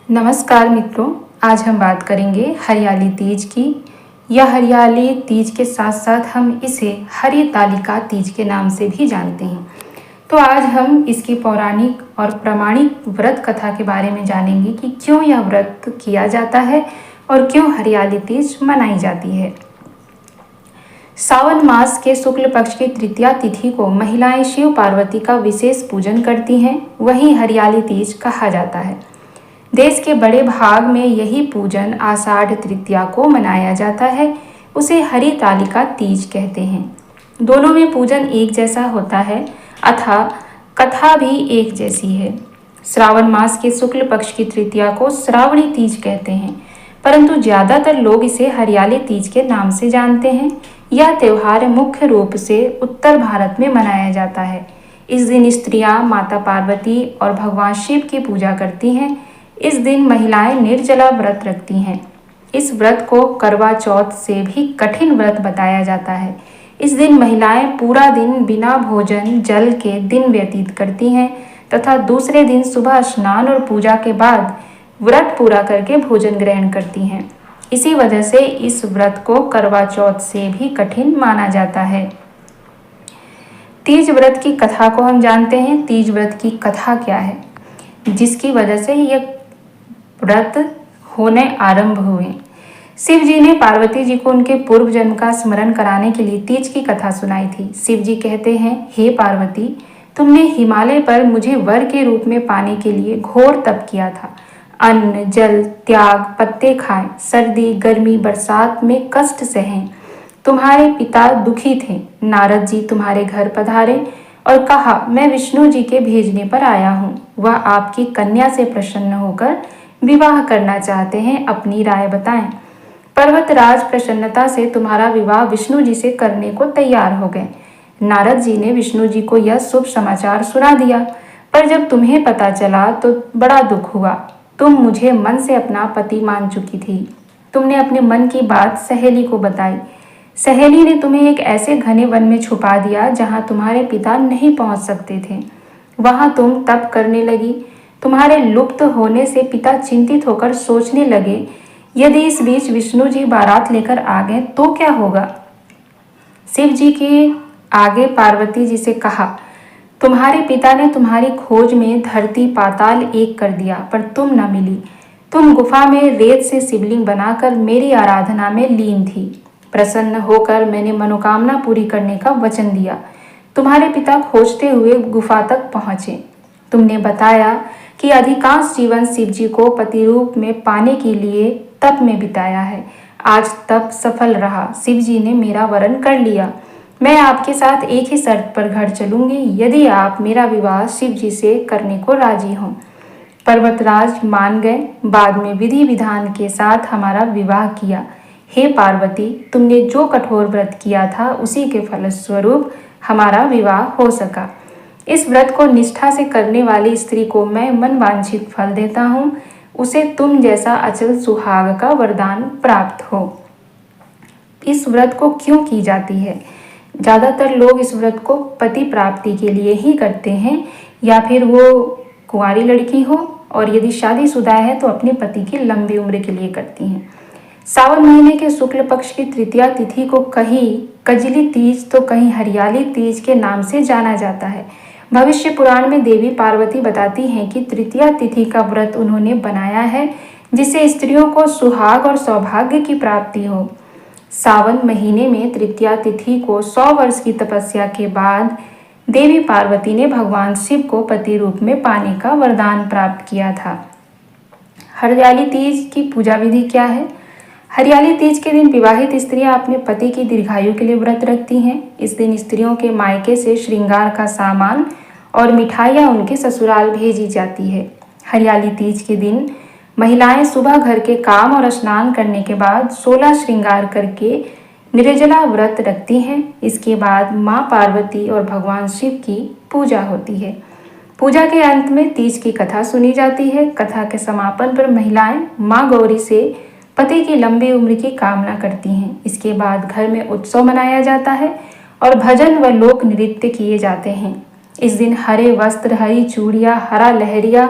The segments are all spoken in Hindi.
नमस्कार मित्रों, आज हम बात करेंगे हरियाली तीज की। यह हरियाली तीज के साथ साथ हम इसे हरितालिका तीज के नाम से भी जानते हैं। तो आज हम इसकी पौराणिक और प्रामाणिक व्रत कथा के बारे में जानेंगे कि क्यों यह व्रत किया जाता है और क्यों हरियाली तीज मनाई जाती है। सावन मास के शुक्ल पक्ष की तृतीया तिथि को महिलाएं शिव पार्वती का विशेष पूजन करती हैं, वही हरियाली तीज कहा जाता है। देश के बड़े भाग में यही पूजन आषाढ़ तृतीया को मनाया जाता है, उसे हरितालिका तीज कहते हैं। दोनों में पूजन एक जैसा होता है अथा कथा भी एक जैसी है। श्रावण मास के शुक्ल पक्ष की तृतीया को श्रावणी तीज कहते हैं, परंतु ज़्यादातर लोग इसे हरियाली तीज के नाम से जानते हैं। यह त्यौहार मुख्य रूप से उत्तर भारत में मनाया जाता है। इस दिन स्त्रियां माता पार्वती और भगवान शिव की पूजा करती हैं। इस दिन महिलाएं निर्जला व्रत रखती हैं। इस व्रत को करवा चौथ से भी कठिन व्रत बताया जाता है। इस दिन महिलाएं पूरा दिन बिना भोजन जल के दिन व्यतीत करती हैं तथा दूसरे दिन सुबह स्नान और पूजा के बाद व्रत पूरा करके भोजन ग्रहण करती हैं। इसी वजह से इस व्रत को करवा चौथ से भी कठिन माना जाता है। तीज व्रत की कथा को हम जानते हैं। तीज व्रत की कथा क्या है जिसकी वजह से यह व्रत होने आरंभ हुए। शिव जी ने पार्वती जी को उनके पूर्व जन्म का स्मरण कराने के लिए तीज की कथा सुनाई थी। शिव जी कहते हैं, हे पार्वती, तुमने हिमालय पर मुझे वर के रूप में पाने के लिए घोर तप किया था। अन्न जल त्याग, पत्ते खाए, सर्दी गर्मी बरसात में कष्ट सहे। तुम्हारे पिता दुखी थे। नारद जी तुम्हारे घर पधारे और कहा, मैं विष्णु जी के भेजने पर आया हूँ। वह आपकी कन्या से प्रसन्न होकर विवाह करना चाहते हैं, अपनी राय बताएं। पर्वतराज प्रसन्नता से तुम्हारा विवाह विष्णु जी से करने को तैयार हो गए। नारद जी ने विष्णु जी को यह शुभ समाचार सुना दिया, पर जब तुम्हें पता चला तो बड़ा दुख हुआ। तुम मुझे मन से अपना पति मान चुकी थी। तुमने अपने मन की बात सहेली को बताई। सहेली ने तुम्हें एक ऐसे घने वन में छुपा दिया जहां तुम्हारे पिता नहीं पहुंच सकते थे। वहां तुम तप करने लगी। तुम्हारे लुप्त होने से पिता चिंतित होकर सोचने लगे, यदि इस बीच विष्णु जी बारात लेकर आ गए तो क्या होगा। शिव जी के आगे पार्वती जी से कहा, तुम्हारे पिता ने तुम्हारी खोज में धरती पाताल एक कर दिया, पर तुम न मिली। तुम गुफा में रेत से शिवलिंग बनाकर मेरी आराधना में लीन थी। प्रसन्न होकर मैंने मनोकामना पूरी करने का वचन दिया। तुम्हारे पिता खोजते हुए गुफा तक पहुंचे। तुमने बताया कि अधिकांश जीवन शिव जी को पति रूप में पाने के लिए तप में बिताया है। आज तप सफल रहा। शिव जी ने मेरा वरण कर लिया। मैं आपके साथ एक ही शर्त पर घर चलूंगी, यदि आप मेरा विवाह शिव जी से करने को राजी हों। पर्वतराज मान गए। बाद में विधि विधान के साथ हमारा विवाह किया। हे पार्वती, तुमने जो कठोर व्रत किया था उसी के फलस्वरूप हमारा विवाह हो सका। इस व्रत को निष्ठा से करने वाली स्त्री को मैं मनवांछित फल देता हूँ। उसे तुम जैसा अचल सुहाग का वरदान प्राप्त हो। इस व्रत को क्यों की जाती है? ज़्यादातर लोग इस व्रत को पति प्राप्ति के लिए ही करते हैं, या फिर वो कुंवारी लड़की हो और यदि शादीशुदा है तो अपने पति की लंबी उम्र के लिए करती हैं। सावन महीने के शुक्ल पक्ष की तृतीया तिथि को कहीं कजली तीज तो कहीं हरियाली तीज के नाम से जाना जाता है। भविष्य पुराण में देवी पार्वती बताती हैं कि तृतीया तिथि का व्रत उन्होंने बनाया है जिससे स्त्रियों को सुहाग और सौभाग्य की प्राप्ति हो। सावन महीने में तृतीया तिथि को 100 वर्ष की तपस्या के बाद देवी पार्वती ने भगवान शिव को पति रूप में पाने का वरदान प्राप्त किया था। हरियाली तीज की पूजा विधि क्या है? हरियाली तीज के दिन विवाहित स्त्रियां अपने पति की दीर्घायु के लिए व्रत रखती हैं। इस दिन स्त्रियों के मायके से श्रृंगार का सामान और मिठाइयाँ उनके ससुराल भेजी जाती है। हरियाली तीज के दिन महिलाएं सुबह घर के काम और स्नान करने के बाद 16 श्रृंगार करके निर्जला व्रत रखती हैं। इसके बाद माँ पार्वती और भगवान शिव की पूजा होती है। पूजा के अंत में तीज की कथा सुनी जाती है। कथा के समापन पर महिलाएं माँ गौरी से पति की लंबी उम्र की कामना करती हैं। इसके बाद घर में उत्सव मनाया जाता है और भजन व लोक नृत्य किए जाते हैं। इस दिन हरे वस्त्र, हरी चूड़ियाँ, हरा लहरिया,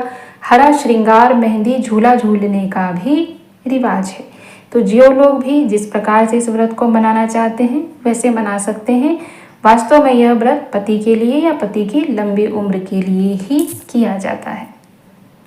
हरा श्रृंगार, मेहंदी, झूला झूलने का भी रिवाज है। तो जो लोग भी जिस प्रकार से इस व्रत को मनाना चाहते हैं वैसे मना सकते हैं। वास्तव में यह व्रत पति के लिए या पति की लंबी उम्र के लिए ही किया जाता है।